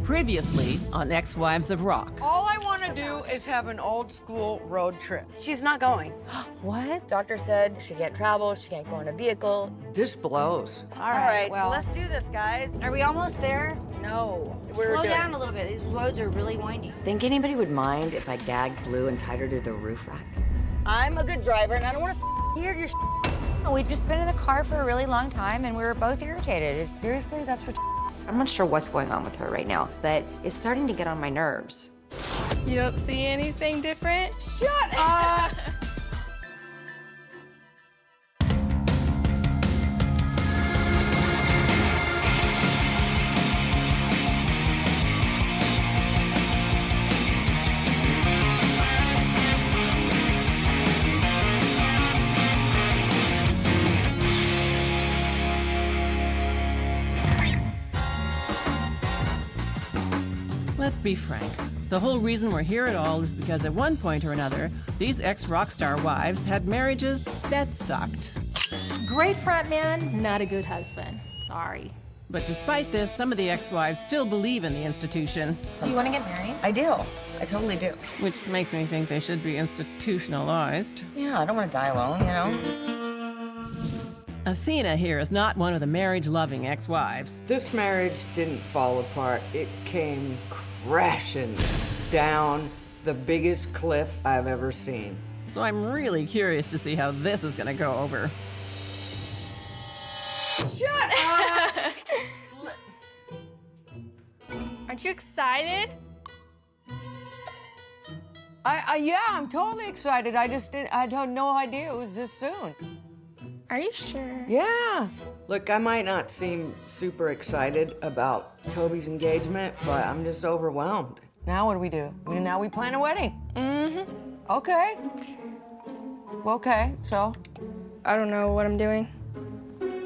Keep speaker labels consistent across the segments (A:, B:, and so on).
A: Previously on Ex-Wives of Rock.
B: All I want to do is have an old school road trip.
C: She's not going.
D: What? Doctor said she can't travel, she can't go in a vehicle.
B: This blows.
D: All right, well, so let's do this, guys.
C: Are we almost there?
D: No.
C: Slow down a little bit. These roads are really windy.
E: Think anybody would mind if I gagged Blue and tied her to the roof rack?
D: I'm a good driver, and I don't want to hear your
C: We've just been in the car for a really long time, and we were both irritated. Seriously, that's what
E: I'm not sure what's going on with her right now, but it's starting to get on my nerves.
F: You don't see anything different?
B: Shut up!
A: Let's be frank. The whole reason we're here at all is because at one point or another, these ex-rock star wives had marriages that sucked.
G: Great front man, not a good husband. Sorry.
A: But despite this, some of the ex-wives still believe in the institution,
G: Do you want to get married?
D: I do. I totally do.
A: which makes me think they should be institutionalized.
D: Yeah, I don't want to die alone, you know?
A: Athena here is not one of the marriage-loving ex-wives.
B: This marriage didn't fall apart. It came crashing down the biggest cliff I've ever seen.
A: So I'm really curious to see how this is gonna go over.
B: Shut up!
F: Aren't you excited?
B: Yeah, I'm totally excited. I had no idea it was this soon.
F: Are you sure?
B: Yeah. Look, I might not seem super excited about Tobi's engagement, but I'm just overwhelmed. Now what do we do? Now we plan a wedding.
F: Mm-hmm.
B: Okay. Okay, so?
F: I don't know what I'm doing.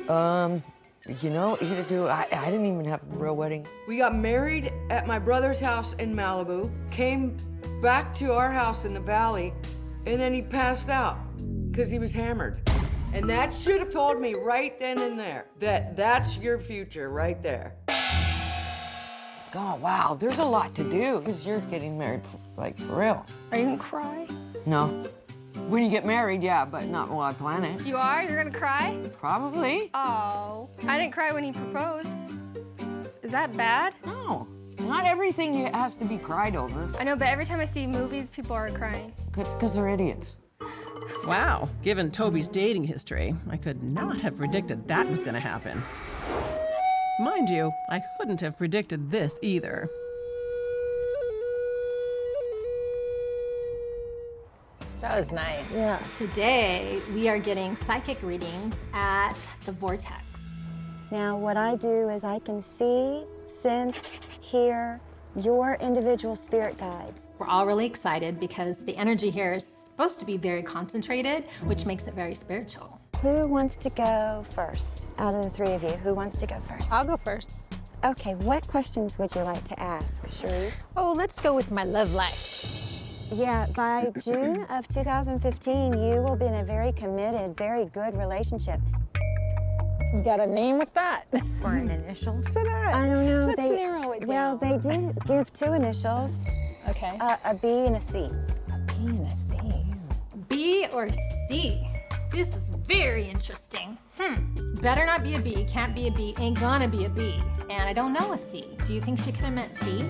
B: You know, either do, I didn't even have a real wedding. We got married at my brother's house in Malibu, came back to our house in the valley, and then he passed out because he was hammered. And that should have told me right then and there that that's your future right there. God, wow, there's a lot to do because you're getting married, like, for real.
F: Are you gonna cry?
B: No. When you get married, yeah, but not while I plan it.
F: You are? You're gonna cry?
B: Probably.
F: Oh. I didn't cry when he proposed. Is that bad?
B: No, not everything has to be cried over.
F: I know, but every time I see movies, people are crying.
B: It's because they're idiots.
A: Wow, given Tobi's dating history, I could not have predicted that was gonna happen. Mind you, I couldn't have predicted this either.
G: That was nice.
D: Yeah.
G: Today, we are getting psychic readings at the Vortex.
H: Now, what I do is I can see, sense, hear your individual spirit guides.
G: We're all really excited because the energy here is supposed to be very concentrated, which makes it very spiritual.
H: Who wants to go first? Out of the three of you, who wants to go first?
G: I'll go first.
H: Okay, what questions would you like to ask, Sharise?
G: Oh, let's go with my love life.
H: Yeah, by June of 2015, you will be in a very committed, very good relationship.
G: You got a name with that?
C: Or an initials.
H: I don't know.
G: Let's narrow it down.
H: Well, they do give two initials,
G: Okay.
H: a B and a C.
G: A B and a C. B or C? This is very interesting. Better not be a B, can't be a B, ain't gonna be a B. And I don't know a C. Do you think she could have meant T?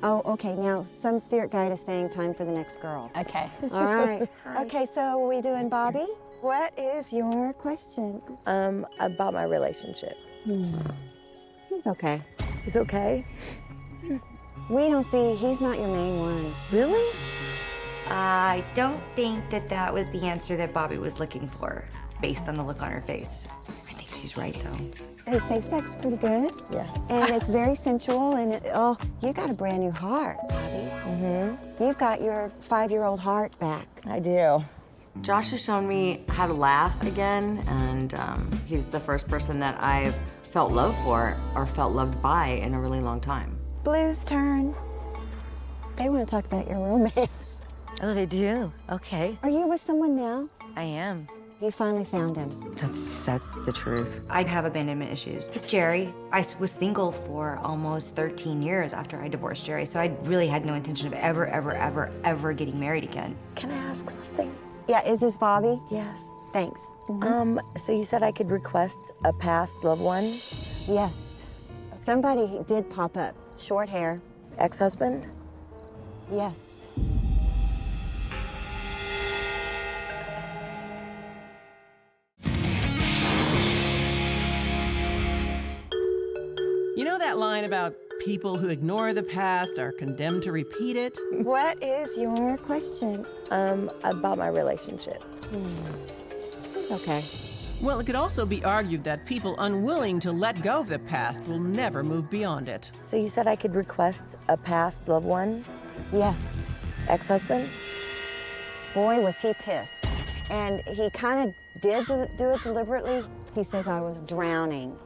H: Oh, okay, now some spirit guide is saying time for the next girl.
G: Okay.
H: All right. Okay, so are we doing Bobbie? What is your question?
D: About my relationship.
H: He's okay.
D: It's okay?
H: We don't see, he's not your main one.
D: Really?
E: I don't think that was the answer that Bobbie was looking for, based on the look on her face. I think she's right, though.
H: They say sex pretty good.
D: Yeah.
H: And it's very sensual, and you got a brand new heart, Bobbie. You've got your 5-year-old heart back.
D: I do.
E: Josh has shown me how to laugh again, and he's the first person that I've felt love for or felt loved by in a really long time.
H: Blue's turn. They want to talk about your romance.
D: Oh, they do? Okay.
H: Are you with someone now?
D: I am.
H: You finally found him.
E: That's the truth.
D: I have abandonment issues. With Jerry, I was single for almost 13 years after I divorced Jerry, so I really had no intention of ever getting married again.
H: Can I ask something? Yeah, is this Bobbie?
E: Yes.
H: Thanks.
E: So you said I could request a past loved one?
H: Yes. Somebody did pop up. Short hair.
E: Ex-husband?
H: Yes.
A: You know that line about people who ignore the past are condemned to repeat it?
H: What is your question?
E: About my relationship.
H: It's okay.
A: Well, it could also be argued that people unwilling to let go of the past will never move beyond it.
E: So you said I could request a past loved one?
H: Yes.
E: Ex-husband?
H: Boy, was he pissed. And he kind of did do it deliberately. He says I was drowning.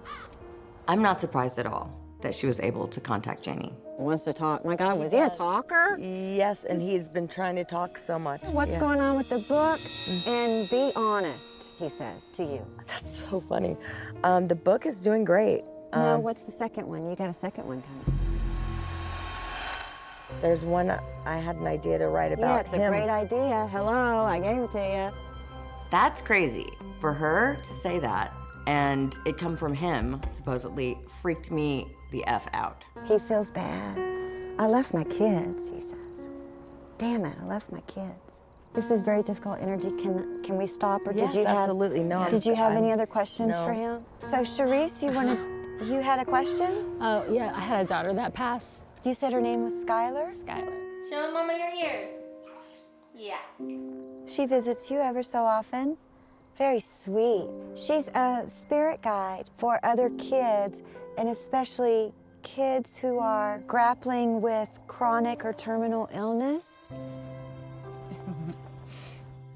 E: I'm not surprised at all that she was able to contact Janie.
H: Wants to talk. My God, was he a talker?
E: Yes, and he's been trying to talk so much.
H: What's going on with the book? And be honest, he says to you.
E: That's so funny. The book is doing great.
H: Now, what's the second one? You got a second one coming.
E: There's one I had an idea to write about
H: Yeah, it's
E: him.
H: a great idea. Hello, I gave it to you.
E: That's crazy. For her to say that and it come from him, supposedly, freaked me the F out.
H: He feels bad. I left my kids, he says. Damn it, I left my kids. This is very difficult energy. Can we stop, or
E: Yes,
H: did you have?
E: absolutely. No,
H: Did you have
E: I'm-
H: any other questions
E: no.
H: for him? So Sharise, you had a question?
F: Oh, yeah, I had a daughter that passed.
H: You said her name was Skylar?
F: Skylar.
G: Show Mama your ears. Yeah.
H: She visits you ever so often. Very sweet. She's a spirit guide for other kids, and especially kids who are grappling with chronic or terminal illness.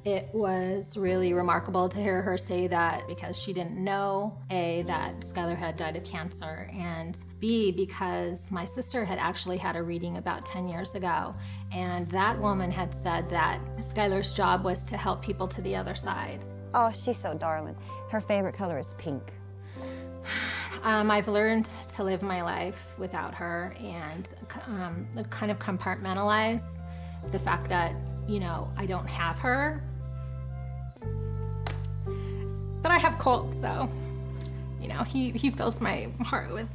G: It was really remarkable to hear her say that because she didn't know, A, that Skylar had died of cancer, and B, because my sister had actually had a reading about 10 years ago, and that woman had said that Skylar's job was to help people to the other side.
H: Oh, she's so darling. Her favorite color is pink.
G: I've learned to live my life without her and kind of compartmentalize the fact that, you know, I don't have her. But I have Colt, so, you know, he fills my heart with,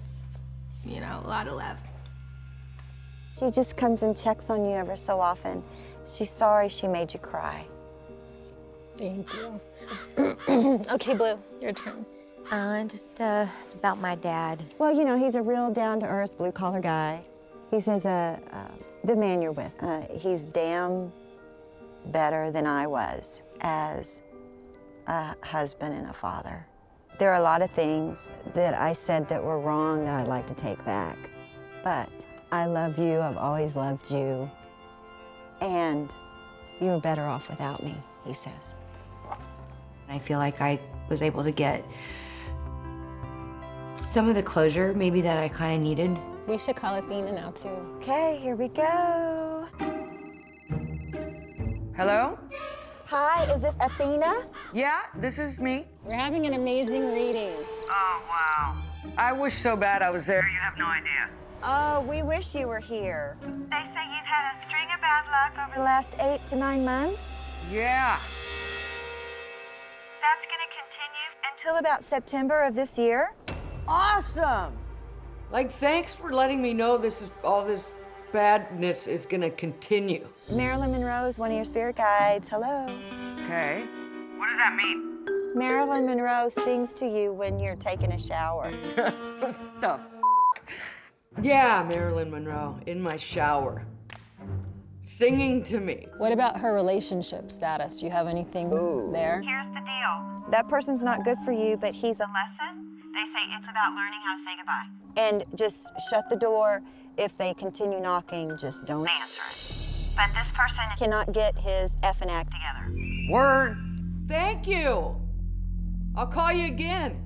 G: you know, a lot of love.
H: She just comes and checks on you ever so often. She's sorry she made you cry.
F: Thank you. Okay, Blue, your turn.
D: Just about my dad.
H: Well, you know, he's a real down-to-earth, blue-collar guy. He says, the man you're with, he's damn better than I was as a husband and a father. There are a lot of things that I said that were wrong that I'd like to take back. But I love you, I've always loved you. And you were better off without me, he says.
D: I feel like I was able to get some of the closure maybe that I kind of needed.
F: We should call Athena now, too.
H: Okay, here we go.
B: Hello?
H: Hi, is this Athena?
B: Yeah, this is me.
F: We're having an amazing reading.
B: Oh, wow. I wish so bad I was there. You have no idea.
H: Oh, we wish you were here. They say you've had a string of bad luck over the last 8 to 9 months.
B: Yeah.
H: That's gonna continue until about September of this year.
B: Awesome. Like, thanks for letting me know all this badness is gonna continue.
H: Marilyn Monroe is one of your spirit guides. Hello.
B: Okay. What does that mean?
H: Marilyn Monroe sings to you when you're taking a shower.
B: The Yeah, Marilyn Monroe, in my shower. Singing to me.
F: What about her relationship status? Do you have anything there?
H: Here's the deal. That person's not good for you, but he's a lesson. They say it's about learning how to say goodbye. And just shut the door. If they continue knocking, just don't answer it. But this person cannot get his effing act together.
B: Word. Thank you. I'll call you again.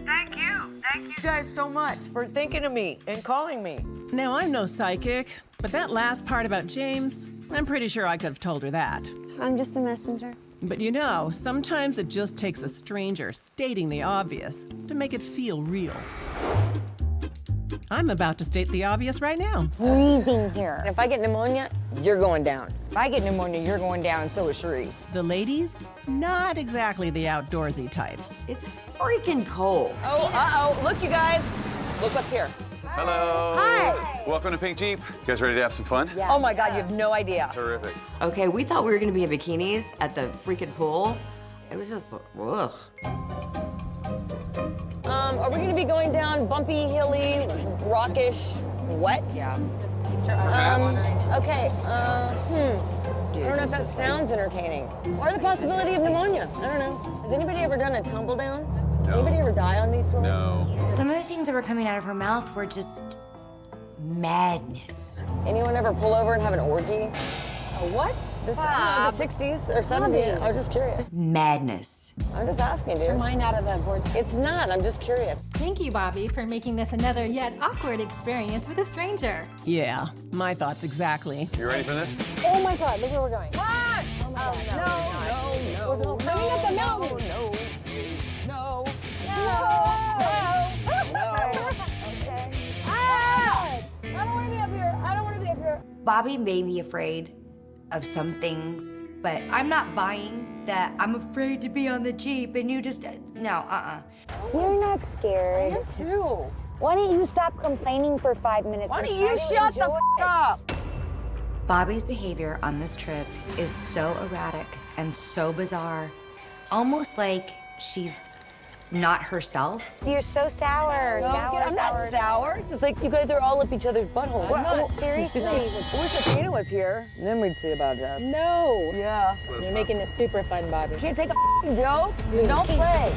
B: Thank you. Thank you guys so much for thinking of me and calling me.
A: Now, I'm no psychic, but that last part about James, I'm pretty sure I could have told her that.
H: I'm just a messenger.
A: But you know, sometimes it just takes a stranger stating the obvious to make it feel real. I'm about to state the obvious right now.
H: Freezing here.
I: If I get pneumonia, you're going down. If I get pneumonia, you're going down, and so is Sharise.
A: The ladies, not exactly the outdoorsy types.
E: It's freaking cold.
I: Oh, uh-oh. Look, you guys. Look what's here.
J: Hello.
I: Hi.
J: Welcome to Pink Jeep. You guys ready to have some fun?
I: Yeah. Oh, my God, you have no idea.
J: Terrific.
E: Okay, we thought we were gonna be in bikinis at the freaking pool. It was just, ugh.
I: Are we gonna be going down bumpy, hilly, rockish, wet?
E: Yeah.
I: Okay, I don't know if that sounds entertaining. Or the possibility of pneumonia. I don't know. Has anybody ever done a tumble down?
J: No.
I: Anybody ever die on these tours?
J: No.
D: Some of the things that were coming out of her mouth were just madness.
I: Anyone ever pull over and have an orgy?
B: What?
I: This, I don't know, the 60s or 70s. I was just curious.
D: Madness.
I: I'm just asking, dude.
F: Your mind out of the board.
I: It's not. I'm just curious.
G: Thank you, Bobbie, for making this another yet awkward experience with a stranger.
A: Yeah, my thoughts exactly.
J: You ready for this?
F: Oh my God, look where we're going.
I: What? Oh, no.
F: We're running up the mountain.
I: No. I don't want to be up here. I don't want to be up here.
D: Bobbie may be afraid of some things, but I'm not buying that I'm afraid to be on the Jeep and you just, no,
H: You're not scared.
I: I am too.
H: Why don't you stop complaining for 5 minutes?
I: Why
H: and
I: don't
H: try
I: you
H: to
I: shut the
H: enjoy
I: f
H: it?
I: up?
D: Bobbie's behavior on this trip is so erratic and so bizarre, almost like she's not herself.
H: You're so sour.
I: No, I'm not sour. It's just like you guys are all up each other's buttholes.
H: Seriously.
I: I wish Athena was here. Then we'd see about that.
F: No.
I: Yeah.
F: You're making this super fun, Bobbie.
I: Can't take a f***ing joke. Don't play.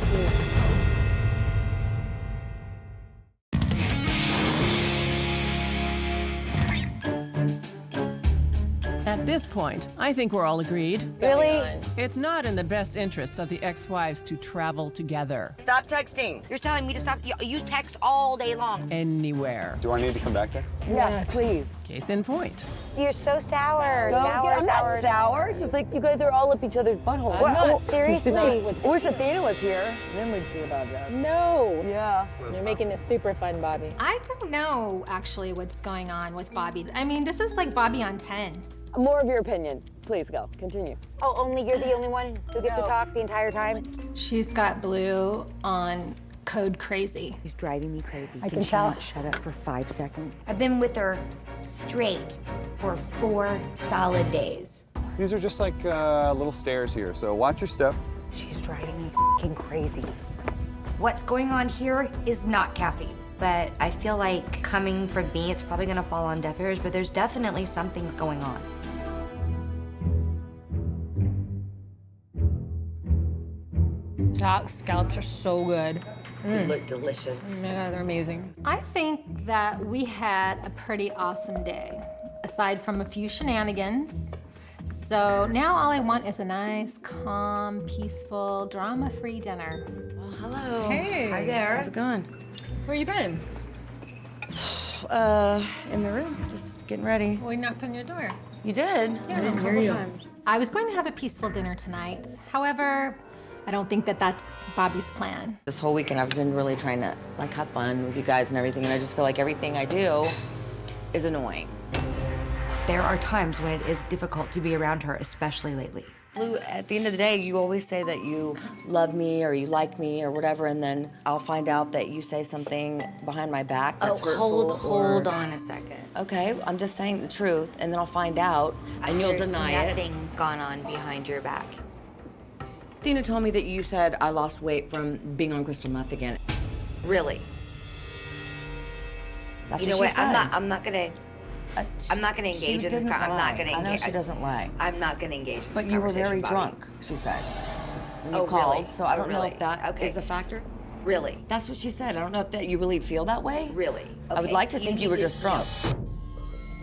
A: At this point, I think we're all agreed.
H: Really?
A: It's not in the best interests of the ex-wives to travel together
I: Stop texting.
D: You're telling me to stop? You text all day long.
A: anywhere.
J: Do I need to come back there?
I: Yes, please.
A: Case in point.
H: You're so sour.
I: No,
H: sour,
I: I'm
H: sour.
I: not sour. It's just like you guys are all up each other's buttholes.
H: Seriously.
I: I wish Athena was here. Then we'd see about that.
F: No.
I: Yeah.
F: You're making this super fun, Bobbie.
G: I don't know actually what's going on with Bobbie. I mean, this is like Bobbie on 10.
I: More of your opinion. Please go. Continue.
H: Oh, only you're the only one who gets to talk the entire time?
G: She's got Blue on code crazy.
K: He's driving me crazy.
F: I can tell.
K: Shut up for 5 seconds.
D: I've been with her straight for 4 solid days.
J: These are just like little stairs here, so watch your step.
K: She's driving me fucking crazy.
D: What's going on here is not caffeine. But I feel like coming from me, it's probably gonna fall on deaf ears, but there's definitely something's going on.
F: Scallops are so good.
E: They look delicious.
F: Oh my God, they're amazing.
G: I think that we had a pretty awesome day, aside from a few shenanigans. So now all I want is a nice, calm, peaceful, drama-free dinner.
E: Well, hello.
F: Hey.
E: Hi there. How's it going?
F: Where you been?
E: In my room, just getting ready.
F: We knocked on your door.
E: You did?
F: Yeah,
E: I didn't
F: a
E: hear
F: couple
E: you.
F: times.
G: I was going to have a peaceful dinner tonight. However, I don't think that that's Bobbie's plan.
E: This whole weekend I've been really trying to like have fun with you guys and everything, and I just feel like everything I do is annoying.
D: There are times when it is difficult to be around her, especially lately.
E: Blue, at the end of the day, you always say that you love me or you like me or whatever, and then I'll find out that you say something behind my back that's hurtful.
D: hold on a second.
E: Okay, I'm just saying the truth, and then I'll find out, and you'll
D: There's
E: deny
D: nothing gone on behind your back.
E: Athena told me that you said I lost weight from being on crystal meth again.
D: Really?
E: That's
D: You know
E: what
D: what?
E: she said.
D: I'm not gonna engage in this.
E: didn't
D: I'm not
E: lie.
D: gonna
E: I know
D: engage.
E: she doesn't lie.
D: I'm not gonna engage in this
E: But you were
D: conversation,
E: very
D: Bobbie.
E: drunk, she said, when you
D: Oh,
E: called.
D: really?
E: So I
D: Oh,
E: don't know
D: really?
E: if that
D: Okay.
E: is a factor.
D: Really?
E: That's what she said. I don't know if that you really feel that way.
D: Really?
E: I would
D: Okay,
E: like to think you were
D: need
E: just drunk.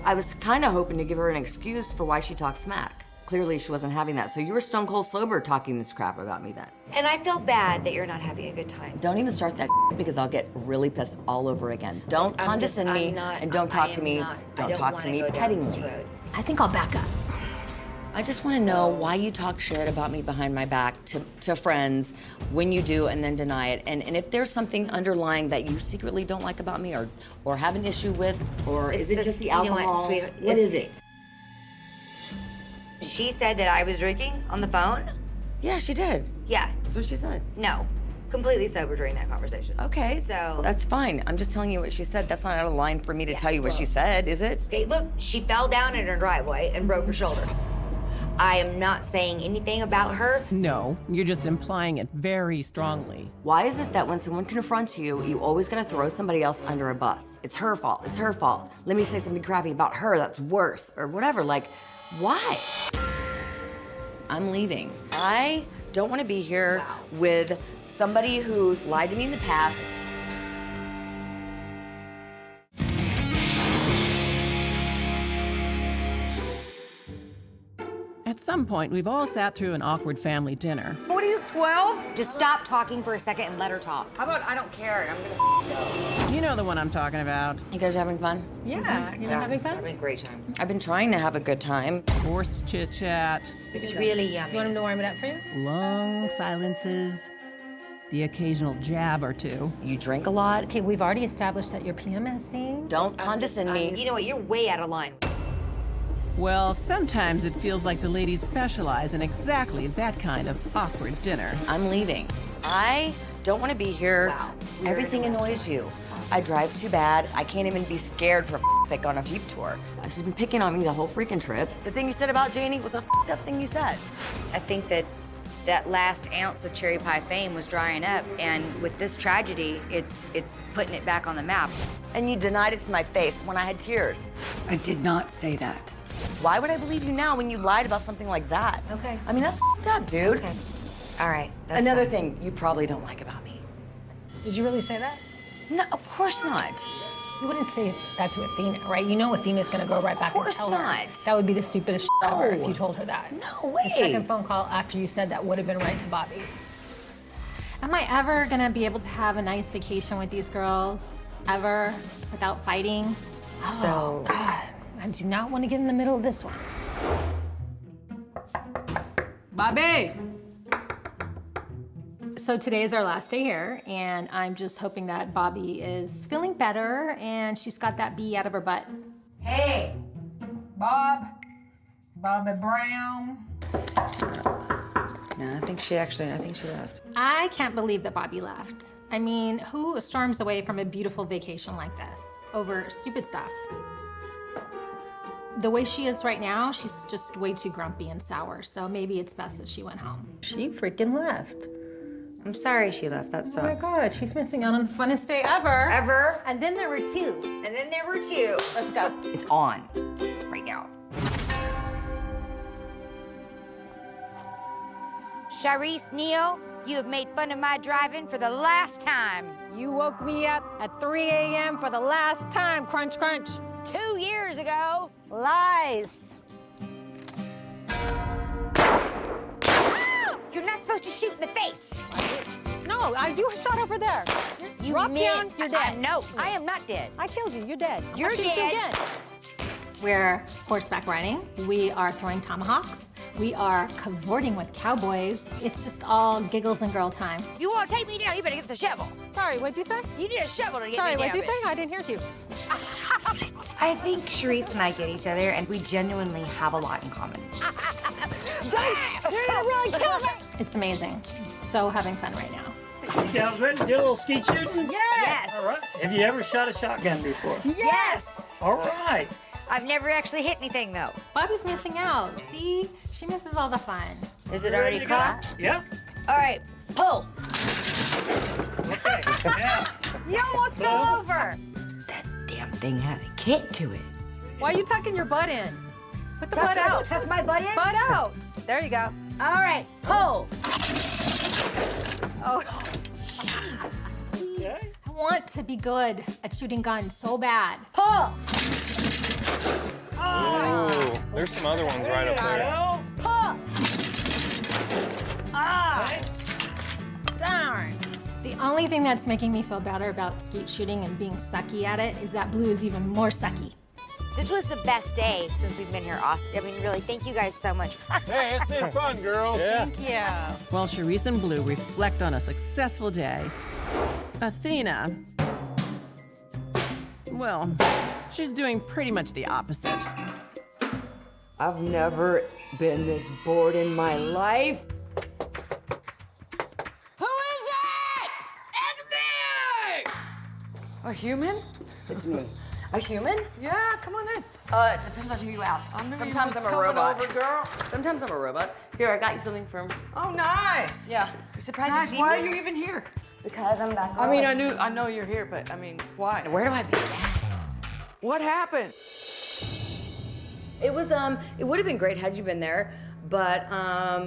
E: I was kind of hoping to give her an excuse for why she talked smack. Clearly she wasn't having that. So you were stone cold sober talking this crap about me then.
D: And I feel bad that you're not having a good time.
E: Don't even start that because I'll get really pissed all over again. Don't condescend me and don't talk to me. Don't talk to me pettingly.
G: I think I'll back up.
E: I just want to know why you talk shit about me behind my back to friends when you do and then deny it. And if there's something underlying that you secretly don't like about me or have an issue with, or is it just the alcohol?
D: You know what, sweetheart?
E: What is it?
D: She said that I was drinking on the phone?
E: Yeah, she did.
D: Yeah.
E: That's what she said.
D: No. Completely sober during that conversation.
E: Okay.
D: So.
E: That's fine. I'm just telling you what she said. That's not out of line for me to tell you what she said, is it?
D: Okay, look, she fell down in her driveway and broke her shoulder. I am not saying anything about her.
A: No, you're just implying it very strongly.
E: Why is it that when someone confronts you, you always gotta throw somebody else under a bus? It's her fault. It's her fault. Let me say something crappy about her that's worse, or whatever. Like, why? I'm leaving. I don't want to be here with somebody who's lied to me in the past.
A: At some point, we've all sat through an awkward family dinner.
D: What are you, 12? Just stop talking for a second and let her talk.
E: How about I don't care and I'm gonna go?
A: You know the one I'm talking about.
E: You guys having fun?
G: Yeah, you know, having fun?
D: Having a great time.
E: I've been trying to have a good time.
A: Forced chit-chat,
D: It's really yummy.
G: You want him to warm it up for you?
A: long silences, the occasional jab or two.
E: You drink a lot.
G: Okay, we've already established that you're PMSing.
E: Don't condescend me.
D: You know what? You're way out of line.
A: Well, sometimes it feels like the ladies specialize in exactly that kind of awkward dinner.
E: I'm leaving. I don't want to be here.
D: Wow.
E: Everything annoys you. I drive too bad. I can't even be scared for sake on a Jeep tour. She's been picking on me the whole freaking trip. The thing you said about Janie was a up thing you said.
D: I think that last ounce of cherry pie fame was drying up, and with this tragedy, it's putting it back on the map.
E: And you denied it to my face when I had tears.
B: I did not say that.
E: Why would I believe you now when you lied about something like that?
D: Okay.
E: I mean, that's up, dude.
D: Okay. All right. That's
E: Another
D: fine.
E: thing you probably don't like about me.
G: Did you really say that?
E: No, of course not.
G: You wouldn't say that to Athena, right? You know Athena's gonna go right back and
E: course
G: tell
E: not.
G: her. That would be the stupidest shit ever if you told her that.
E: No way.
G: The second phone call after you said that would have been right to Bobbie. Am I ever gonna be able to have a nice vacation with these girls? Ever? Without fighting?
D: So-
G: Oh, God. I do not want to get in the middle of this one.
A: Bobbie!
G: So today is our last day here, and I'm just hoping that Bobbie is feeling better and she's got that bee out of her butt.
L: Hey, Bobbie Brown.
E: No, I think she left.
G: I can't believe that Bobbie left. I mean, who storms away from a beautiful vacation like this over stupid stuff? The way she is right now, she's just way too grumpy and sour, so maybe it's best that she went home.
L: She freaking left.
D: I'm sorry she left. That sucks.
G: Oh my God, she's missing out on the funnest day ever.
D: Ever.
G: And then there were two.
D: And then there were two.
G: Let's go.
D: It's on right now. Sharise, Neil, you have made fun of my driving for the last time.
I: You woke me up at 3 a.m. for the last time, crunch, crunch.
D: 2 years ago.
I: Lies.
D: You're not supposed to shoot in the face.
I: No, you shot over there.
D: You
I: Drop down,
D: missed.
I: you're dead.
D: No, I am not dead.
I: I killed you, you're dead.
D: You're
I: I'll shoot you
D: dead.
I: again.
G: We're horseback riding. We are throwing tomahawks. We are cavorting with cowboys. It's just all giggles and girl time.
D: You want to take me down, you better get the shovel.
I: Sorry, what'd you say?
D: You need a shovel to get
I: Sorry,
D: me down.
I: what'd you say? I didn't hear you.
D: I think Sharise and I get each other, and we genuinely have a lot in common.
I: You're gonna really kill me.
G: It's amazing. So having fun right now.
M: You guys ready to do a little skeet shooting?
D: Yes.
M: All right. Have you ever shot a shotgun before?
D: Yes.
M: All right.
D: I've never actually hit anything, though.
G: Bobbie's missing out. See? She misses all the fun.
D: Is it
M: You
D: already
M: ready to go?
D: cocked?
M: Yep.
D: All right, pull.
M: Okay. Now,
I: You almost fell over.
D: That damn thing had a kick to it.
I: Why are you tucking your butt in? Put the butt out.
D: Tuck my butt in?
I: Butt out. There you go.
D: All right, pull.
I: Oh.
M: okay.
G: I want to be good at shooting guns so bad.
D: Pull.
J: Ooh, there's some other ones right up there.
I: Pull. Ah. Darn.
G: The only thing that's making me feel better about skeet shooting and being sucky at it is that Blue is even more sucky.
C: This was the best day since we've been here, Austin. I mean, really, thank you guys so much.
N: Hey, it's been fun, girls. Yeah.
C: Thank you.
A: While Sharise and Blue reflect on a successful day, Athena, well, she's doing pretty much the opposite.
B: I've never been this bored in my life. Who is it? It's me! A human?
E: It's me. A human?
B: Yeah, come on in.
E: It depends on who you ask. Sometimes I'm a robot.
B: Over, girl.
E: Sometimes I'm a robot. Here, I got you something from.
B: Oh, nice.
E: Yeah. You're surprised
B: Nice.
E: to see
B: Why
E: me?
B: are you even here?
E: Because I'm back.
B: I mean, I know you're here, but I mean, why?
E: Where do I begin?
B: What happened?
E: It was it would have been great had you been there, but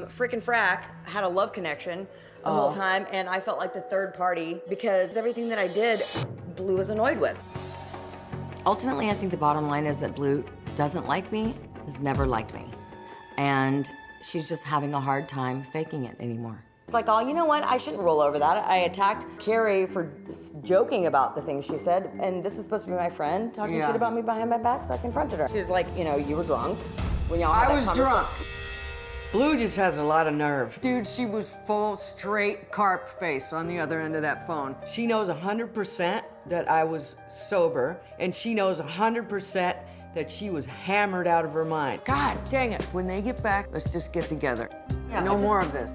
E: frickin' Frack had a love connection the whole time, and I felt like the third party because everything that I did, Blue was annoyed with. Ultimately, I think the bottom line is that Blue doesn't like me, has never liked me, and she's just having a hard time faking it anymore. It's like, oh, you know what? I shouldn't roll over that. I attacked Carrie for joking about the things she said, and this is supposed to be my friend talking shit about me behind my back, so I confronted her. She's like, you know, you were drunk when y'all had that conversation.
B: I was drunk. Blue just has a lot of nerve. Dude, she was full, straight carp face on the other end of that phone. She knows 100% that I was sober, and she knows 100% that she was hammered out of her mind. God dang it. When they get back, let's just get together.
E: Yeah,
B: no more of this.